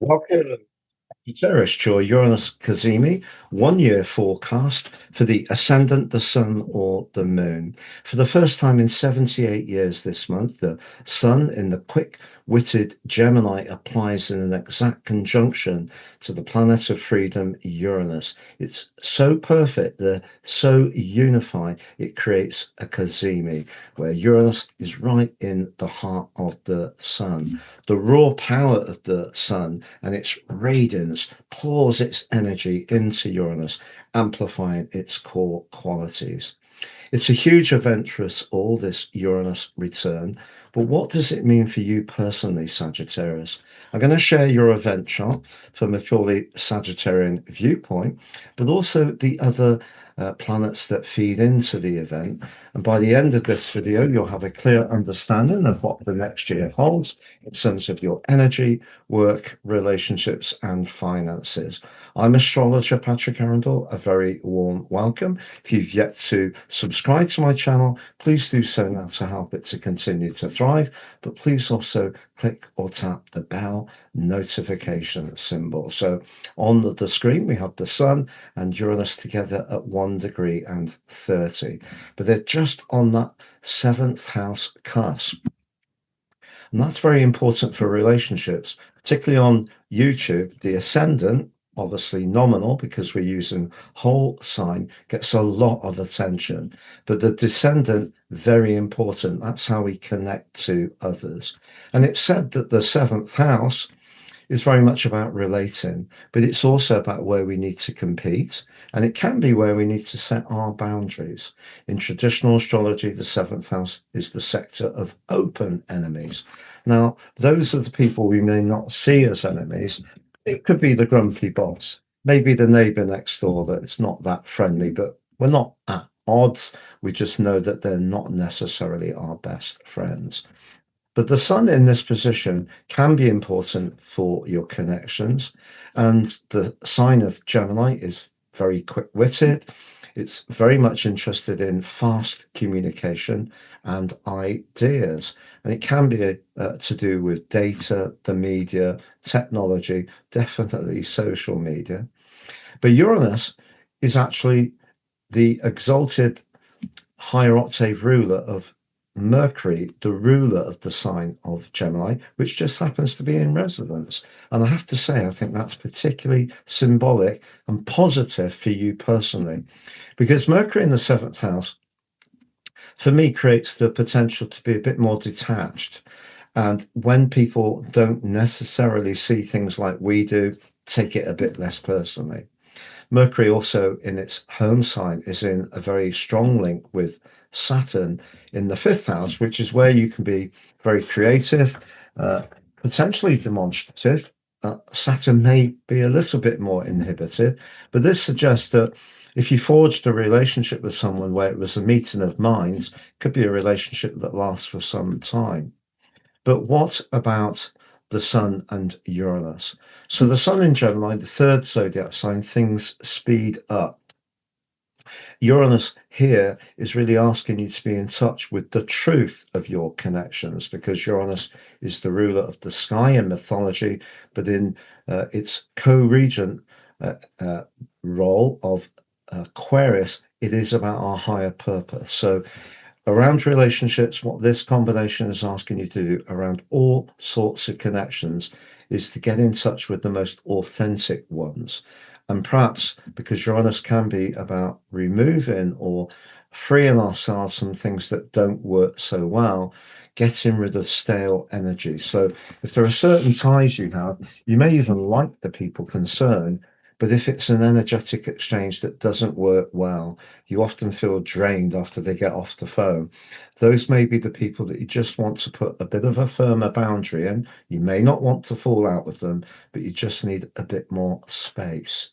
Welcome, Sagittarius, your Uranus Kazimi 1 year forecast for the ascendant, the sun, or the moon. For the first time in 78 years this month, the sun in the quick witted Gemini applies in an exact conjunction to the planet of freedom, Uranus. It's so perfect, they're so unified, it creates a Kazimi, where Uranus is right in the heart of the sun. The raw power of the sun and its radiance pours its energy into Uranus, amplifying its core qualities. It's a huge event for us all, this Uranus return. But what does it mean for you personally, Sagittarius? I'm going to share your event chart from a purely Sagittarian viewpoint, but also the other planets that feed into the event. And by the end of this video, you'll have a clear understanding of what the next year holds in terms of your energy, work, relationships, and finances. I'm astrologer Patrick Arundell. A very warm welcome. If you've yet to subscribe to my channel, please do so now to help it to continue to thrive. But please also click or tap the bell notification symbol. So on the screen, we have the sun and Uranus together at 1 degree and 30, but they're just on that seventh house cusp. And that's very important for relationships, particularly on YouTube. The ascendant, obviously nominal because we're using whole sign, gets a lot of attention. But the descendant, very important. That's how we connect to others. And it's said that the seventh house is very much about relating, but it's also about where we need to compete. And it can be where we need to set our boundaries. In traditional astrology, the seventh house is the sector of open enemies. Now, those are the people we may not see as enemies. It could be the grumpy boss, maybe the neighbor next door that is not that friendly, but we're not at odds. We just know that they're not necessarily our best friends. But the sun in this position can be important for your connections. And the sign of Gemini is very quick witted. It's very much interested in fast communication and ideas. And it can be to do with data, the media, technology, definitely social media. But Uranus is actually the exalted higher octave ruler of Mercury, the ruler of the sign of Gemini, which just happens to be in resonance. And I have to say, I think that's particularly symbolic and positive for you personally, because Mercury in the seventh house, for me, creates the potential to be a bit more detached. And when people don't necessarily see things like we do, take it a bit less personally. Mercury also in its home sign is in a very strong link with Saturn in the fifth house, which is where you can be very creative, uh, potentially demonstrative. Saturn may be a little bit more inhibited, but this suggests that if you forged a relationship with someone where it was a meeting of minds, it could be a relationship that lasts for some time. But what about the Sun and Uranus? So the Sun in Gemini, the third zodiac sign, things speed up. Uranus here is really asking you to be in touch with the truth of your connections because Uranus is the ruler of the sky in mythology, but in its co-regent uh, uh, role of Aquarius, it is about our higher purpose. So around relationships, what this combination is asking you to do around all sorts of connections is to get in touch with the most authentic ones. And perhaps because Uranus can be about removing or freeing ourselves from things that don't work so well, getting rid of stale energy. So if there are certain ties you have, you may even like the people concerned, but if it's an energetic exchange that doesn't work well, you often feel drained after they get off the phone. Those may be the people that you just want to put a bit of a firmer boundary in. You may not want to fall out with them, but you just need a bit more space.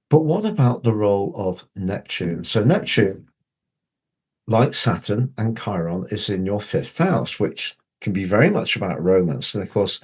But what about the role of Neptune? So, Neptune, like Saturn and Chiron, is in your fifth house, which can be very much about romance. And of course,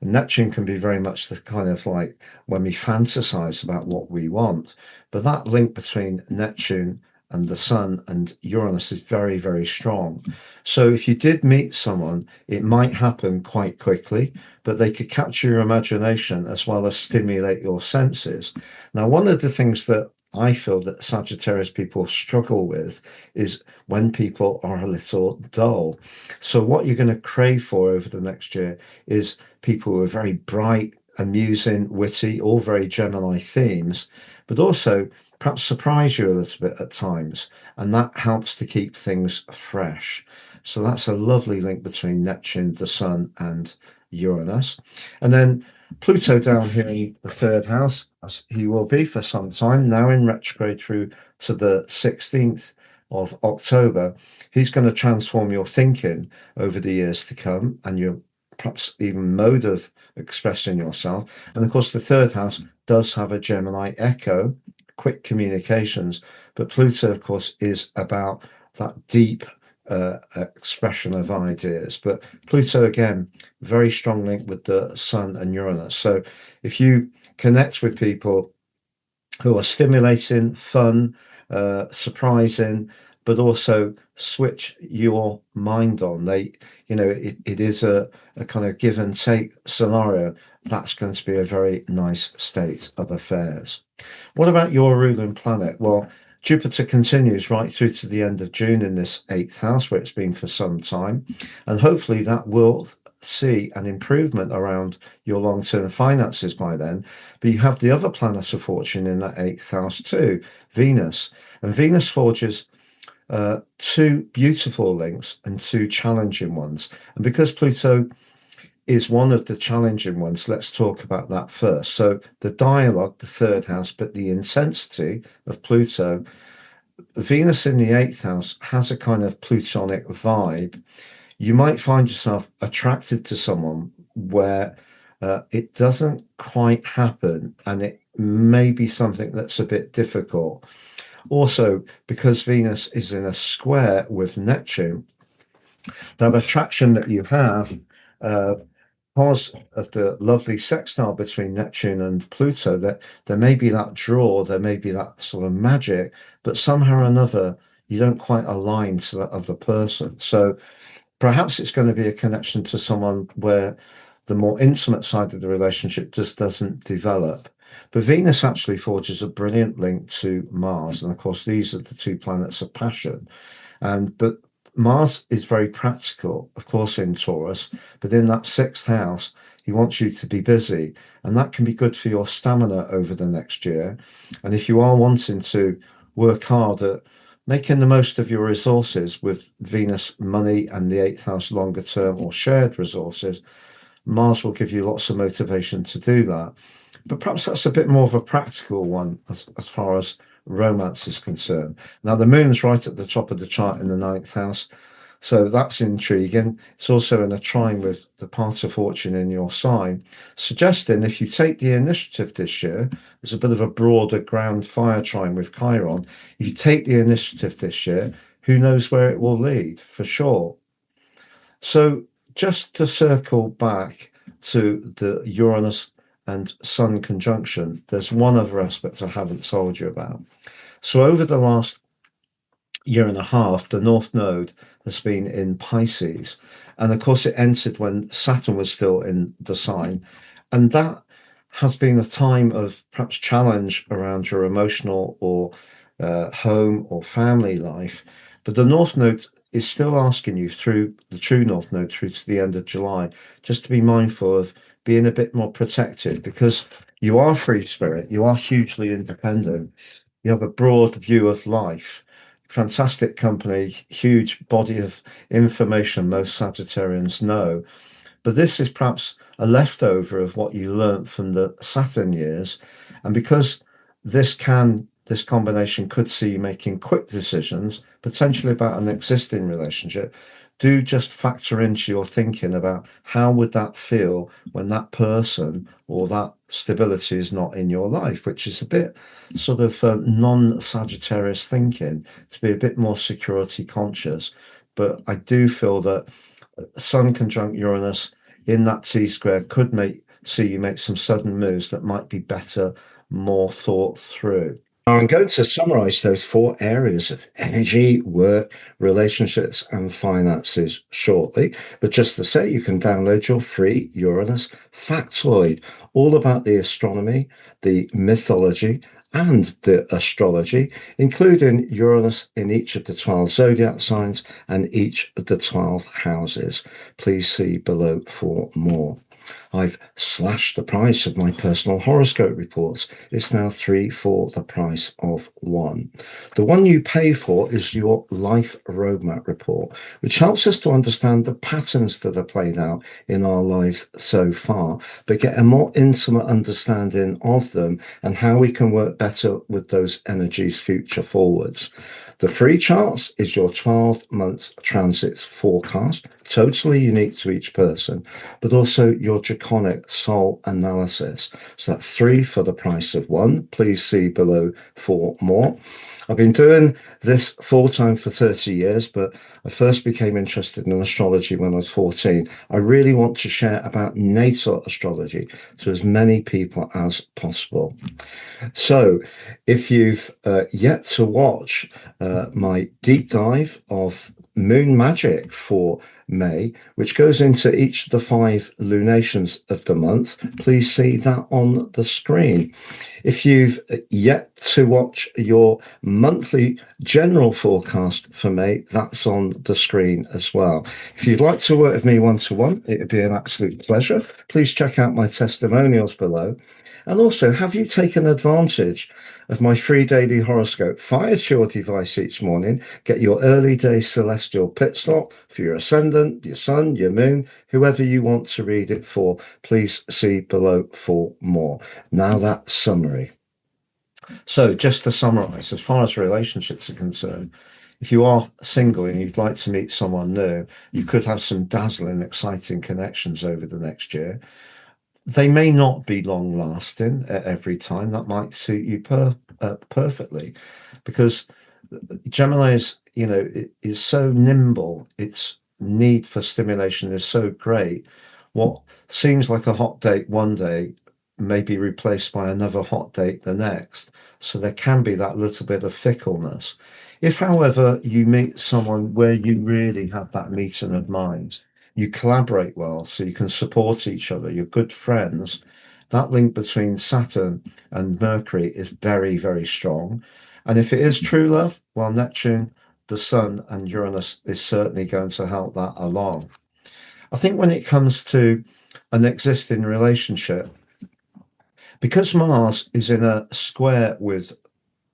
Neptune can be very much the kind of like when we fantasize about what we want. But that link between Neptune and the Sun and Uranus is very, very strong. So if you did meet someone, it might happen quite quickly, but they could capture your imagination as well as stimulate your senses. Now, one of the things that I feel that Sagittarius people struggle with is when people are a little dull. So, what you're going to crave for over the next year is people who are very bright, amusing, witty, all very Gemini themes, but also perhaps surprise you a little bit at times. And that helps to keep things fresh. So, that's a lovely link between Neptune, the Sun, and Uranus. And then Pluto down here in the third house, as he will be for some time now in retrograde through to the 16th of October. He's going to transform your thinking over the years to come and your perhaps even mode of expressing yourself. And of course, the third house does have a Gemini echo, quick communications, but Pluto, of course, is about that deep expression of ideas. But Pluto, again, very strong link with the Sun and Uranus. So if you connect with people who are stimulating, fun, surprising, but also switch your mind on. It is a kind of give and take scenario. That's going to be a very nice state of affairs. What about your ruling planet? Well, Jupiter continues right through to the end of June in this eighth house where it's been for some time. And hopefully that will see an improvement around your long-term finances by then. But you have the other planet of fortune in that eighth house too, Venus. And Venus forges two beautiful links and two challenging ones. And because Pluto is one of the challenging ones, let's talk about that first. So the dialogue, the third house, but the intensity of Pluto, Venus in the eighth house has a kind of Plutonic vibe. You might find yourself attracted to someone where it doesn't quite happen and it may be something that's a bit difficult. Also, because Venus is in a square with Neptune, the attraction that you have because of the lovely sextile between Neptune and Pluto, that there may be that draw, there may be that sort of magic, but somehow or another, you don't quite align to that other person. So perhaps it's going to be a connection to someone where the more intimate side of the relationship just doesn't develop. But Venus actually forges a brilliant link to Mars. And of course, these are the two planets of passion. But Mars is very practical, of course, in Taurus, but in that sixth house, he wants you to be busy. And that can be good for your stamina over the next year. And if you are wanting to work hard at making the most of your resources with Venus money and the eighth house longer term or shared resources, Mars will give you lots of motivation to do that. But perhaps that's a bit more of a practical one as far as romance is concerned. Now, the moon's right at the top of the chart in the ninth house. So that's intriguing. It's also in a trine with the part of fortune in your sign, suggesting if you take the initiative this year, there's a bit of a broader ground fire trine with Chiron. If you take the initiative this year, who knows where it will lead for sure. So just to circle back to the Uranus and Sun conjunction, there's one other aspect I haven't told you about. So over the last year and a half, the North Node has been in Pisces. And of course, it entered when Saturn was still in the sign. And that has been a time of perhaps challenge around your emotional or home or family life. But the North Node is still asking you through the true North Node through to the end of July, just to be mindful of being a bit more protected because you are free spirit, you are hugely independent, you have a broad view of life, fantastic company, huge body of information most Sagittarians know. But this is perhaps a leftover of what you learnt from the Saturn years. And because this combination could see you making quick decisions, potentially about an existing relationship, do just factor into your thinking about how would that feel when that person or that stability is not in your life, which is a bit sort of non-Sagittarius thinking, to be a bit more security conscious. But I do feel that Sun conjunct Uranus in that T square could see you make some sudden moves that might be better, more thought through. I'm going to summarize those four areas of energy, work, relationships, and finances shortly. But just to say, you can download your free Uranus factoid, all about the astronomy, the mythology, and the astrology, including Uranus in each of the 12 zodiac signs and each of the 12 houses. Please see below for more. I've slashed the price of my personal horoscope reports. It's now three for the price of one. The one you pay for is your life roadmap report, which helps us to understand the patterns that are played out in our lives so far, but get a more intimate understanding of them and how we can work better with those energies future forwards. The free charts is your 12-month transits forecast, totally unique to each person, but also your draconic soul analysis. So that's three for the price of one. Please see below for more. I've been doing this full time for 30 years, but I first became interested in astrology when I was 14. I really want to share about natal astrology to as many people as possible. So, if you've yet to watch my deep dive of moon magic for May, which goes into each of the 5 lunations of the month, please see that on the screen. If you've yet to watch your monthly general forecast for May, that's on the screen as well. If you'd like to work with me one-to-one, it would be an absolute pleasure. Please check out my testimonials below. And also, have you taken advantage of my free daily horoscope? Fire to your device each morning, get your early day celestial pit stop for your ascendant, your sun, your moon, whoever you want to read it for. Please see below for more. Now that summary. So just to summarize, as far as relationships are concerned, if you are single and you'd like to meet someone new, you could have some dazzling, exciting connections over the next year. They may not be long lasting at every time. That might suit you perfectly, because Gemini is so nimble. Its need for stimulation is so great. What seems like a hot date one day may be replaced by another hot date the next. So there can be that little bit of fickleness. If, however, you meet someone where you really have that meeting of minds, you collaborate well, so you can support each other, you're good friends, that link between Saturn and Mercury is very, very strong. And if it is true love, well, Neptune, the Sun, and Uranus is certainly going to help that along. I think when it comes to an existing relationship, because Mars is in a square with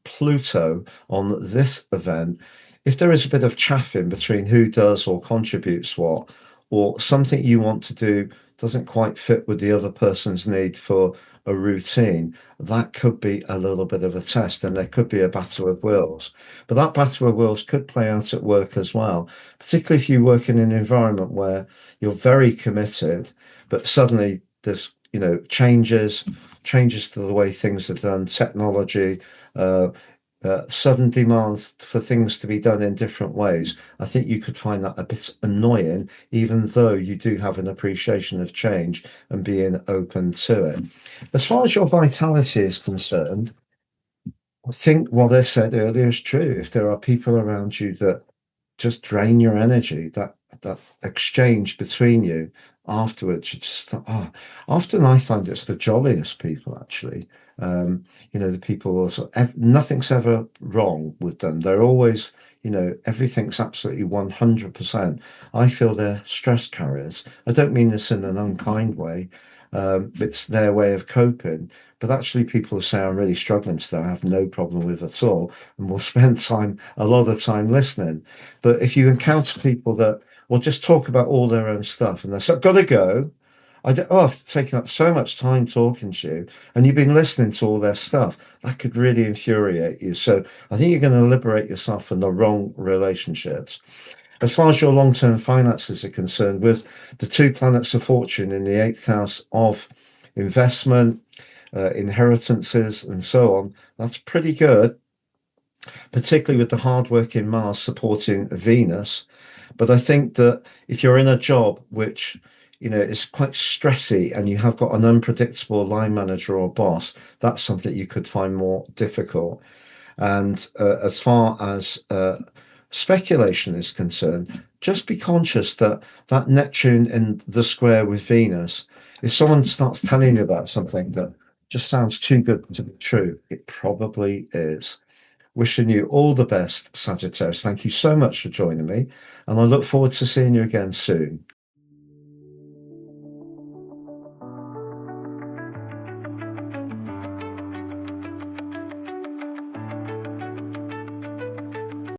Pluto on this event, if there is a bit of chaffing between who does or contributes what, or something you want to do doesn't quite fit with the other person's need for a routine, that could be a little bit of a test and there could be a battle of wills. But that battle of wills could play out at work as well, particularly if you work in an environment where you're very committed, but suddenly there's changes to the way things are done, technology, uh, sudden demand for things to be done in different ways. I think you could find that a bit annoying, even though you do have an appreciation of change and being open to it. As far as your vitality is concerned, I think what I said earlier is true. If there are people around you that just drain your energy, that exchange between you afterwards, you just often I find it's the jolliest people actually. The people also nothing's ever wrong with them. They're always, everything's absolutely 100%. I feel they're stress carriers. I don't mean this in an unkind way. It's their way of coping. But actually, people say I'm really struggling today. I have no problem with at all, and we'll spend a lot of time listening. But if you encounter people that will just talk about all their own stuff and they're so, gotta go, I've taken up so much time talking to you, and you've been listening to all their stuff, that could really infuriate you. So I think you're going to liberate yourself from the wrong relationships. As far as your long-term finances are concerned, with the two planets of fortune in the eighth house of investment, inheritances, and so on, that's pretty good, particularly with the hard-working Mars supporting Venus. But I think that if you're in a job which is quite stressy and you have got an unpredictable line manager or boss, that's something you could find more difficult. And as far as speculation is concerned, just be conscious that that Neptune in the square with Venus, if someone starts telling you about something that just sounds too good to be true, it probably is. Wishing you all the best, Sagittarius. Thank you so much for joining me, and I look forward to seeing you again soon.